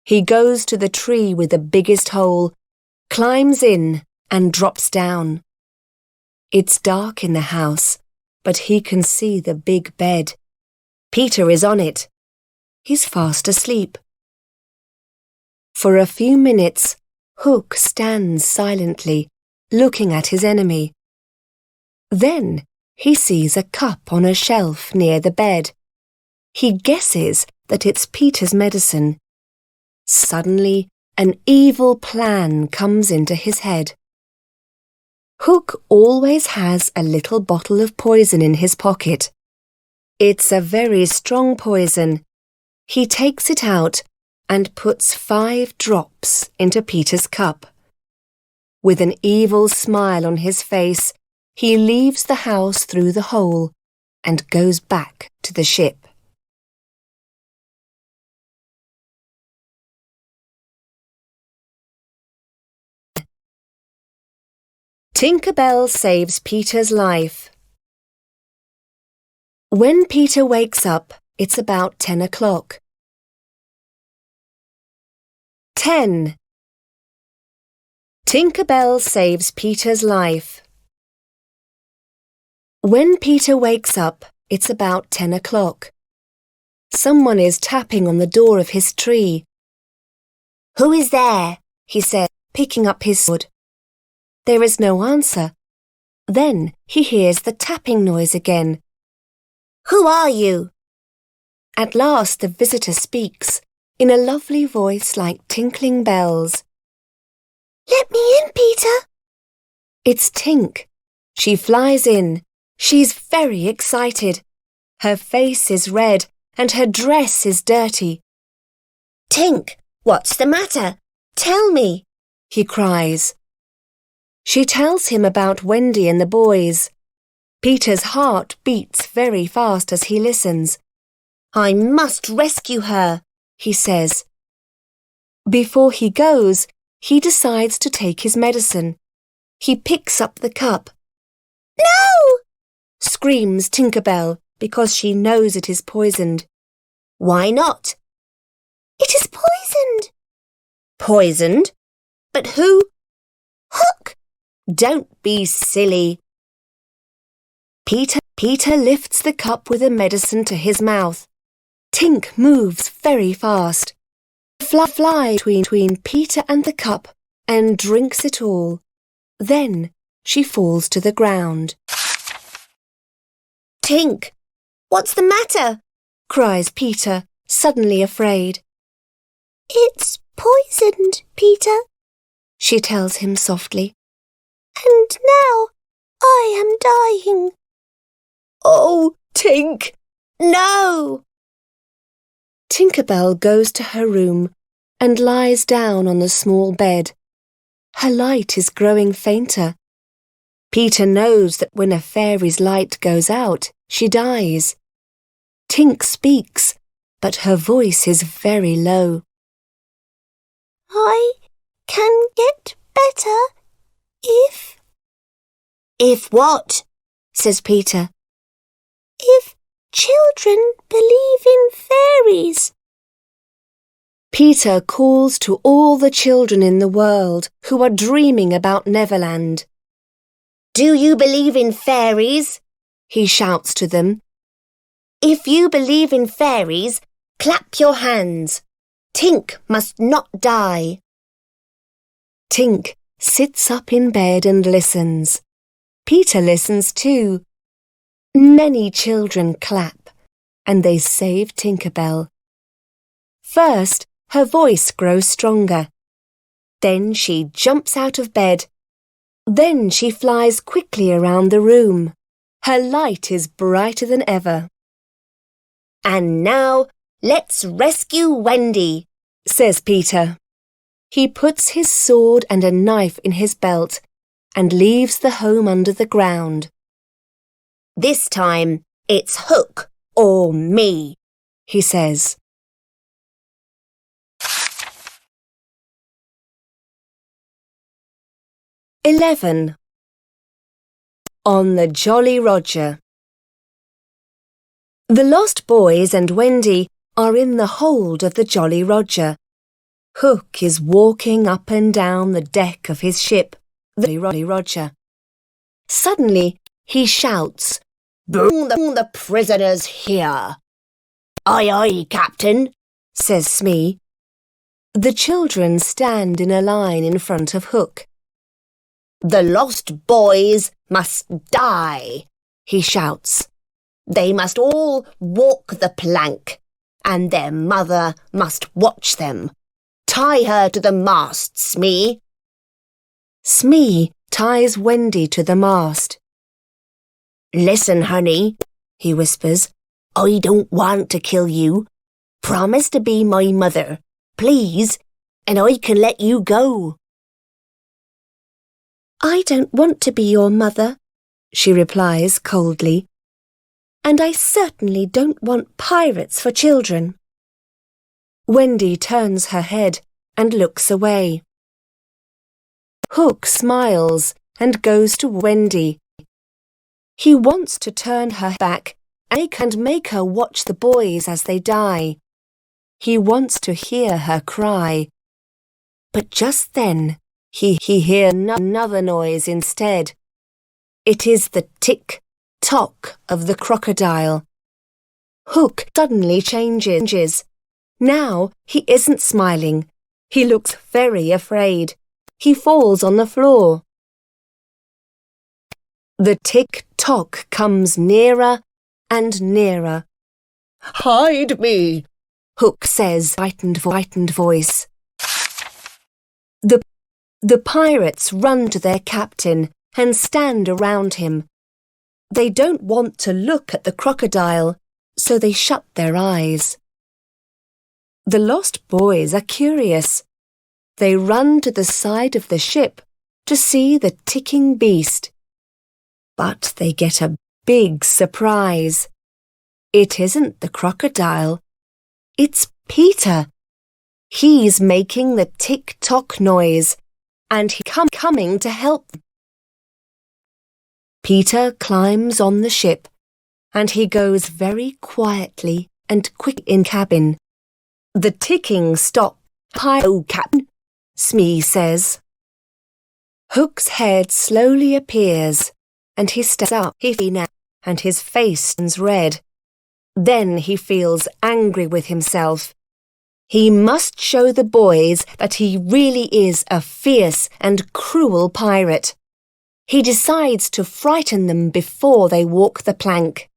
He goes to the tree with the biggest hole, climbs in and drops down. It's dark in the house, but he can see the big bed. Peter is on it. He's fast asleep. For a few minutes, Hook stands silently, looking at his enemy. Then he sees a cup on a shelf near the bed. He guesses that it's Peter's medicine. Suddenly, an evil plan comes into his head. Hook always has a little bottle of poison in his pocket. It's a very strong poison. He takes it out and puts 5 drops into Peter's cup. With an evil smile on his face, he leaves the house through the hole and goes back to the ship. Tinker Bell saves Peter's life. When Peter wakes up, it's about 10 o'clock. 10. Tinker Bell saves Peter's life. When Peter wakes up, it's about 10 o'clock. Someone is tapping on the door of his tree. "Who is there?" he said, picking up his sword. There is no answer. Then he hears the tapping noise again. "Who are you?" At last the visitor speaks, in a lovely voice like tinkling bells. "Let me in, Peter." It's Tink. She flies in. She's very excited. Her face is red and her dress is dirty. "Tink, what's the matter? Tell me," he cries. She tells him about Wendy and the boys. Peter's heart beats very fast as he listens. "I must rescue her," he says. Before he goes, he decides to take his medicine. He picks up the cup. "No!" screams Tinker Bell because she knows it is poisoned. "Why not?" "It is poisoned." "Poisoned? But who?" "Hook." "Don't be silly." Peter lifts the cup with the medicine to his mouth. Tink moves very fast. Fly between Peter and the cup and drinks it all. Then she falls to the ground. "Tink, what's the matter?" cries Peter, suddenly afraid. "It's poisoned, Peter," she tells him softly. "And now I am dying." "Oh, Tink, no!" Tinker Bell goes to her room and lies down on the small bed. Her light is growing fainter. Peter knows that when a fairy's light goes out, she dies. Tink speaks, but her voice is very low. "I can get better if..." "If what?" says Peter. "If children believe in fairies." Peter calls to all the children in the world who are dreaming about Neverland. "Do you believe in fairies?" he shouts to them. "If you believe in fairies, clap your hands. Tink must not die." Tink sits up in bed and listens. Peter listens too. Many children clap, and they save Tinker Bell. First, her voice grows stronger. Then she jumps out of bed. Then she flies quickly around the room. Her light is brighter than ever. "And now, let's rescue Wendy," says Peter. He puts his sword and a knife in his belt and leaves the home under the ground. "This time, it's Hook or me," he says. (11) On the Jolly Roger. The lost boys and Wendy are in the hold of the Jolly Roger. Hook is walking up and down the deck of his ship, the Jolly Roger. Suddenly, he shouts, "Bring the prisoners here." "Aye, aye, Captain," says Smee. The children stand in a line in front of Hook. "The lost boys must die," he shouts. "They must all walk the plank, and their mother must watch them. Tie her to the mast, Smee." Smee ties Wendy to the mast. "Listen, honey," he whispers. "I don't want to kill you. Promise to be my mother, please, and I can let you go." "I don't want to be your mother," she replies coldly. "And I certainly don't want pirates for children." Wendy turns her head and looks away. Hook smiles and goes to Wendy. He wants to turn her back and make her watch the boys as they die. He wants to hear her cry. But just then, he hears another noise instead. It is the tick-tock of the crocodile. Hook suddenly changes. Now he isn't smiling. He looks very afraid. He falls on the floor. The tick-tock comes nearer and nearer. "Hide me," Hook says, frightened voice. The pirates run to their captain and stand around him. They don't want to look at the crocodile, so they shut their eyes. The lost boys are curious. They run to the side of the ship to see the ticking beast. But they get a big surprise. It isn't the crocodile. It's Peter. He's making the tick-tock noise, and he's coming to help them. Peter climbs on the ship, and he goes very quietly and quick in cabin. The ticking stops. "Oh, Captain," Smee says. Hook's head slowly appears, and he stands up, and his face turns red. Then he feels angry with himself. He must show the boys that he really is a fierce and cruel pirate. He decides to frighten them before they walk the plank.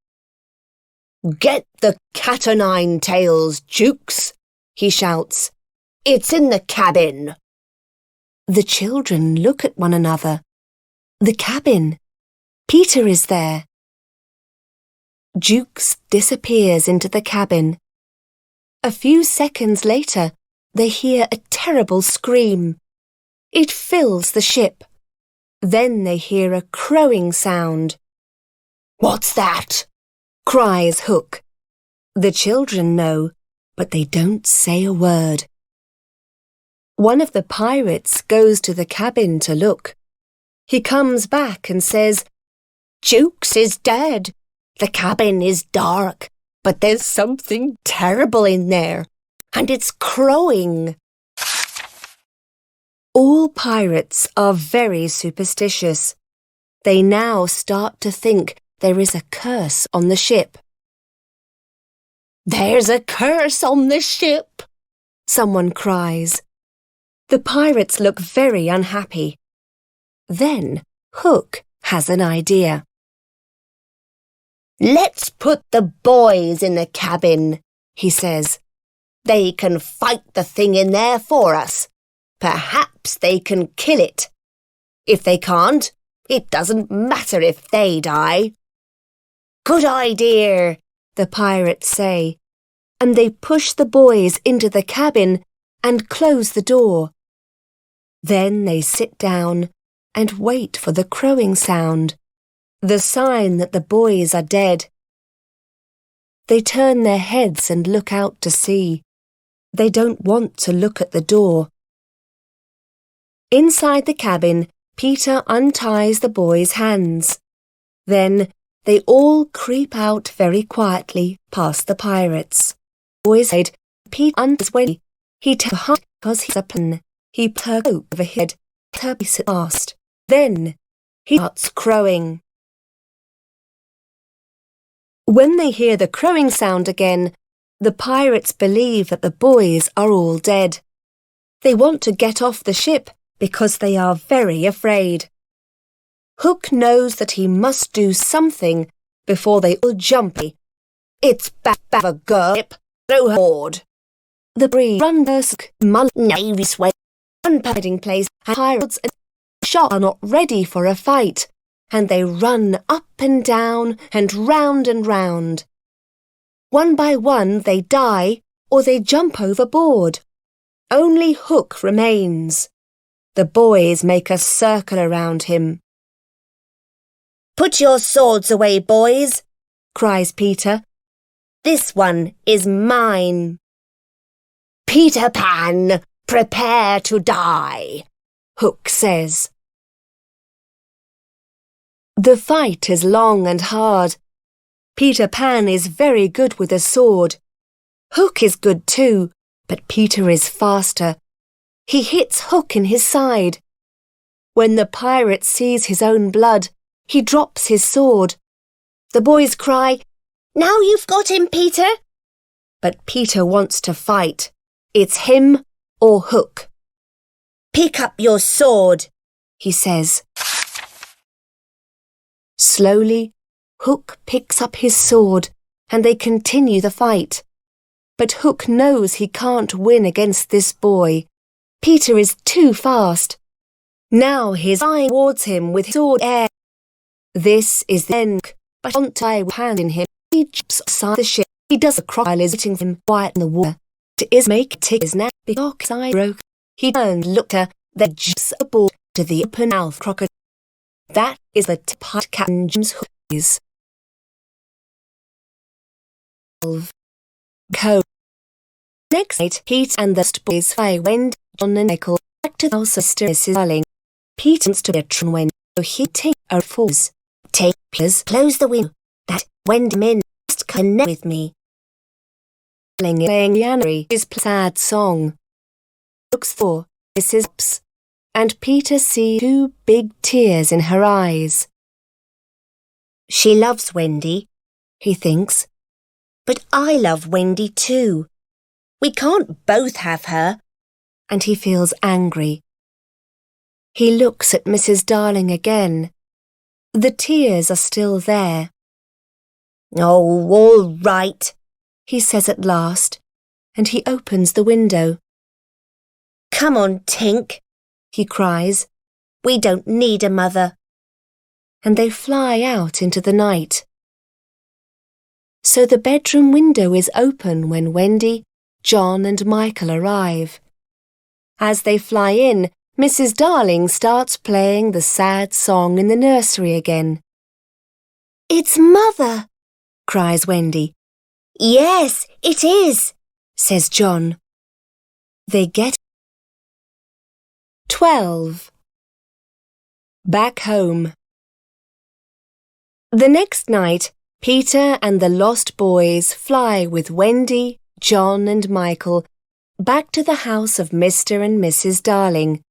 "Get the cat-o'-nine-tails, Jukes," he shouts. "It's in the cabin." The children look at one another. The cabin. Peter is there. Jukes disappears into the cabin. A few seconds later, they hear a terrible scream. It fills the ship. Then they hear a crowing sound. "What's that?" cries Hook. The children know, but they don't say a word. One of the pirates goes to the cabin to look. He comes back and says, "Jukes is dead. The cabin is dark, but there's something terrible in there, and it's crowing." All pirates are very superstitious. They now start to think there is a curse on the ship. "There's a curse on the ship," someone cries. The pirates look very unhappy. Then Hook has an idea. "Let's put the boys in the cabin," he says. "They can fight the thing in there for us. Perhaps they can kill it. If they can't, it doesn't matter if they die." "Good idea," the pirates say, and they push the boys into the cabin and close the door. Then they sit down and wait for the crowing sound, the sign that the boys are dead. They turn their heads and look out to sea. They don't want to look at the door. Inside the cabin, Peter unties the boys' hands. Then they all creep out very quietly past the pirates. Boys said, Peter unties Wendy. He took her because he's a plan. He put her over his head, her piece at last. Then he starts crowing. When they hear the crowing sound again, the pirates believe that the boys are all dead. They want to get off the ship because they are very afraid. Hook knows that he must do something before they all jump. "It's bad of a girl ship, no board." The breeze runs Navy sway, one hiding place, and pirates and sharks are not ready for a fight, and they run up and down and round. One by one they die or they jump overboard. Only Hook remains. The boys make a circle around him. "Put your swords away, boys," cries Peter. "This one is mine." "Peter Pan, prepare to die," Hook says. The fight is long and hard. Peter Pan is very good with a sword. Hook is good too, but Peter is faster. He hits Hook in his side. When the pirate sees his own blood, he drops his sword. The boys cry, "Now you've got him, Peter!" But Peter wants to fight. It's him or Hook. "Pick up your sword," he says. Slowly, Hook picks up his sword and they continue the fight. But Hook knows he can't win against this boy. Peter is too fast. Now he's flying towards him with his sword air. This is the end, but Untie with hand in him. He jumps aside the ship. He does a crocodile is hitting him quiet in the water. It is make tick his neck because his eye broke. He turned, looked at, then jumps aboard to the open mouth crocodile. That is the part Captain James Hook is. 12. Code. Next night, Pete and the boys fly Wendy, John and Michael back to the house of Sister Mrs. Darling. Pete wants to be a tron when so he takes her force. "Take Peters, close the window. That Wendy Min must connect with me." Playing January is a sad song. Looks for Mrs. Ups, and Peter sees 2 big tears in her eyes. She loves Wendy, he thinks. But I love Wendy too. We can't both have her. And he feels angry. He looks at Mrs. Darling again. The tears are still there. "Oh, all right," he says at last, and he opens the window. "Come on, Tink," he cries. "We don't need a mother." And they fly out into the night. So the bedroom window is open when Wendy, John and Michael arrive. As they fly in, Mrs. Darling starts playing the sad song in the nursery again. "It's Mother," cries Wendy. "Yes, it is," says John. They get 12. Back home. The next night, Peter and the lost boys fly with Wendy, John and Michael back to the house of Mr. and Mrs. Darling.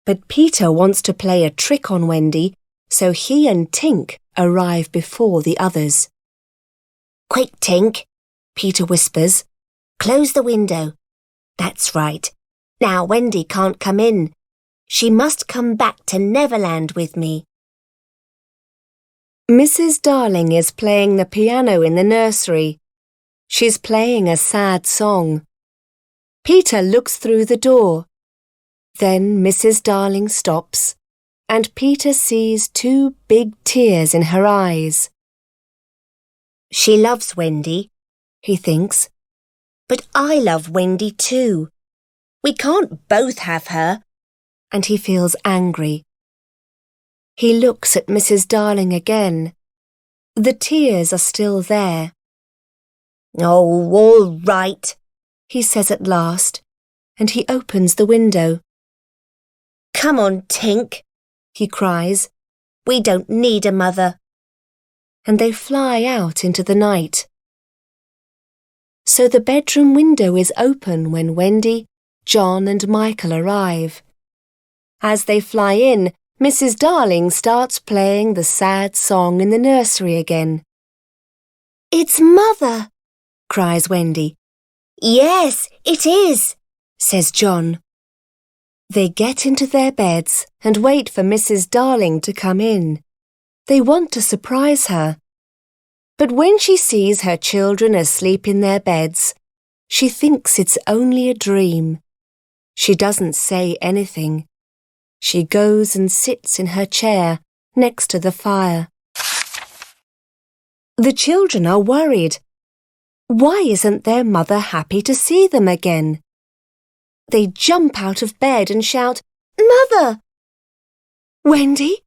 But Peter wants to play a trick on Wendy, so he and Tink arrive before the others. "Quick, Tink," Peter whispers. "Close the window." "That's right. Now Wendy can't come in. She must come back to Neverland with me. Mrs. Darling is playing the piano in the nursery. She's playing a sad song. Peter looks through the door. Then Mrs. Darling stops, and Peter sees 2 big tears in her eyes. She loves Wendy, he thinks. But I love Wendy too. We can't both have her. And he feels angry. He looks at Mrs. Darling again. The tears are still there. Oh, all right, he says at last, and he opens the window. Come on, Tink, he cries. We don't need a mother. And they fly out into the night. So the bedroom window is open when Wendy, John and Michael arrive. As they fly in, Mrs. Darling starts playing the sad song in the nursery again. It's Mother, cries Wendy. Yes, it is, says John. They get into their beds and wait for Mrs. Darling to come in. They want to surprise her. But when she sees her children asleep in their beds, she thinks it's only a dream. She doesn't say anything. She goes and sits in her chair next to the fire. The children are worried. Why isn't their mother happy to see them again? They jump out of bed and shout, "Mother!" "Wendy?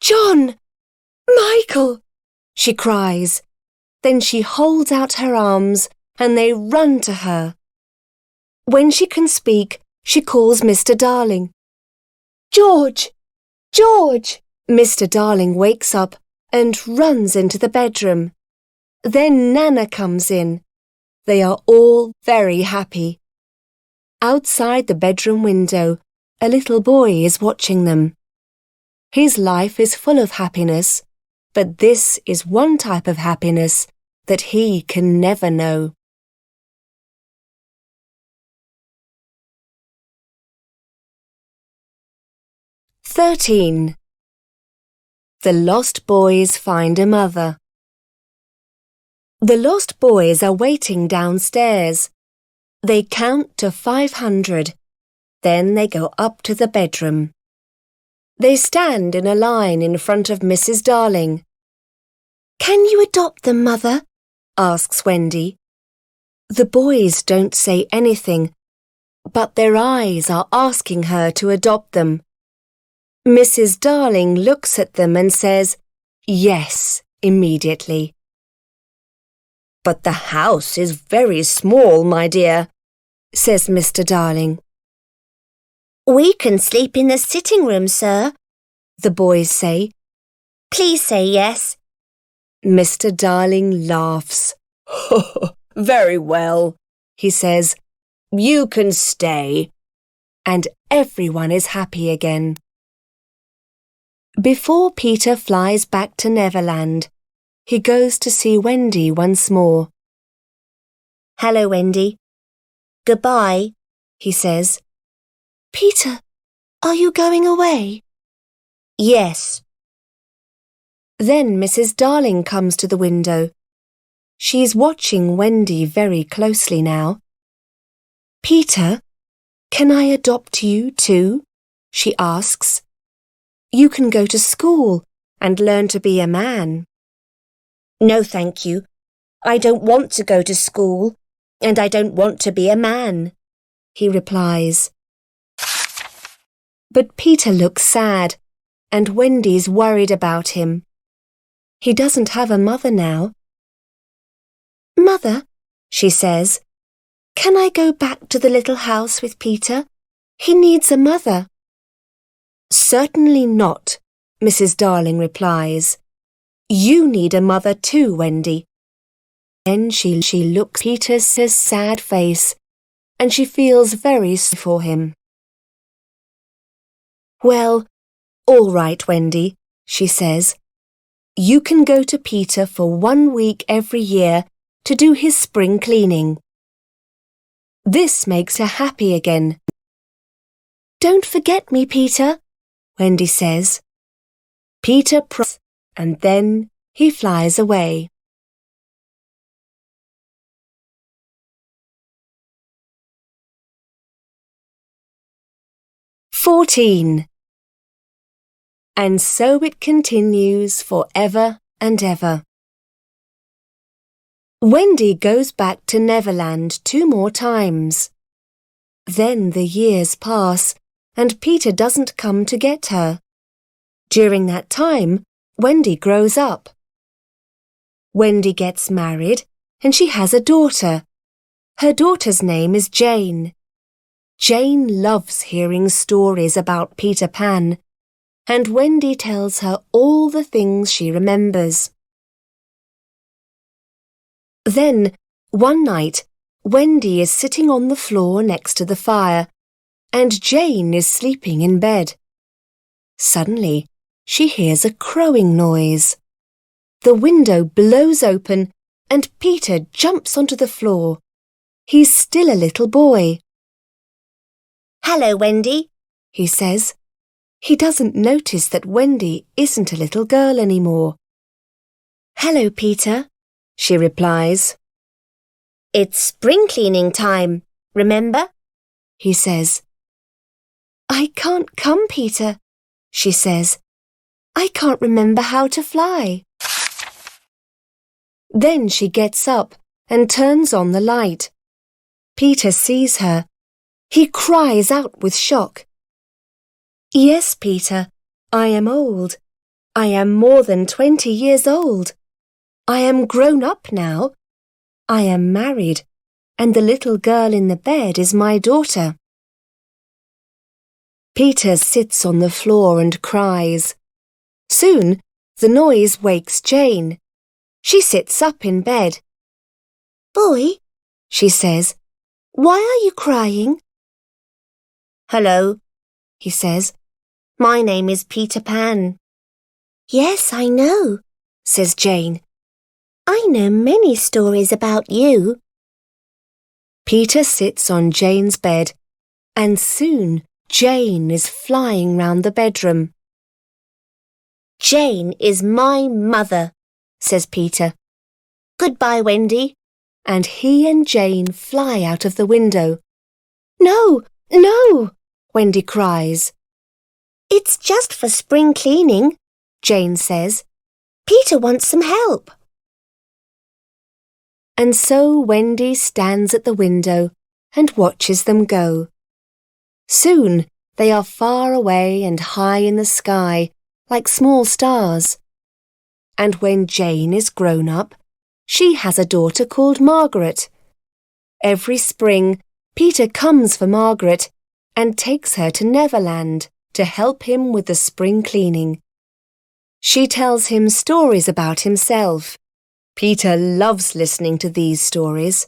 John! Michael!" she cries. Then she holds out her arms and they run to her. When she can speak, she calls Mr. Darling. "George! George!" Mr. Darling wakes up and runs into the bedroom. Then Nana comes in. They are all very happy. Outside the bedroom window, a little boy is watching them. His life is full of happiness, but this is one type of happiness that he can never know. The Lost Boys Find a Mother. The lost boys are waiting downstairs. They count to 500. Then they go up to the bedroom. They stand in a line in front of Mrs. Darling. "Can you adopt them, Mother?" asks Wendy. The boys don't say anything, but their eyes are asking her to adopt them. Mrs. Darling looks at them and says, "Yes," immediately. "But the house is very small, my dear," says Mr. Darling. "We can sleep in the sitting room, sir," the boys say. "Please say yes." Mr. Darling laughs. "Very well," he says. "You can stay." And everyone is happy again. Before Peter flies back to Neverland, he goes to see Wendy once more. "Hello, Wendy." "Goodbye," he says. "Peter, are you going away?" "Yes." Then Mrs. Darling comes to the window. She's watching Wendy very closely now. "Peter, can I adopt you too?" she asks. "You can go to school and learn to be a man." "No, thank you. I don't want to go to school, and I don't want to be a man," he replies. But Peter looks sad, and Wendy's worried about him. He doesn't have a mother now. "Mother," she says, "can I go back to the little house with Peter? He needs a mother." "Certainly not," Mrs. Darling replies. "You need a mother too, Wendy." Then she looks at Peter's sad face, and she feels very sorry for him. "Well, all right, Wendy," she says. "You can go to Peter for 1 week every year to do his spring cleaning." This makes her happy again. Don't forget me, Peter, Wendy says. Peter promises, and then he flies away. And so it continues forever and ever. Wendy goes back to Neverland 2 more times. Then the years pass, and Peter doesn't come to get her. During that time, Wendy grows up. Wendy gets married, and she has a daughter. Her daughter's name is Jane. Jane loves hearing stories about Peter Pan, and Wendy tells her all the things she remembers. Then, one night, Wendy is sitting on the floor next to the fire, and Jane is sleeping in bed. Suddenly, she hears a crowing noise. The window blows open, and Peter jumps onto the floor. He's still a little boy. Hello, Wendy, he says. He doesn't notice that Wendy isn't a little girl anymore. Hello, Peter, she replies. It's spring cleaning time, remember? He says. I can't come, Peter, she says. I can't remember how to fly. Then she gets up and turns on the light. Peter sees her. He cries out with shock. Yes, Peter, I am old. I am more than 20 years old. I am grown up now. I am married, and the little girl in the bed is my daughter. Peter sits on the floor and cries. Soon, the noise wakes Jane. She sits up in bed. Boy, she says, why are you crying? Hello, he says. My name is Peter Pan. Yes, I know, says Jane. I know many stories about you. Peter sits on Jane's bed, and soon Jane is flying round the bedroom. Jane is my mother, says Peter. Goodbye, Wendy. And he and Jane fly out of the window. No, no, Wendy cries. It's just for spring cleaning, Jane says. Peter wants some help. And so Wendy stands at the window and watches them go. Soon they are far away and high in the sky, like small stars. And when Jane is grown up, she has a daughter called Margaret. Every spring, Peter comes for Margaret and takes her to Neverland to help him with the spring cleaning. She tells him stories about himself. Peter loves listening to these stories.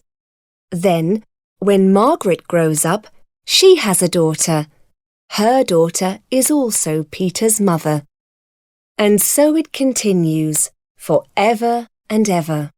Then, when Margaret grows up, she has a daughter. Her daughter is also Peter's mother. And so it continues forever and ever.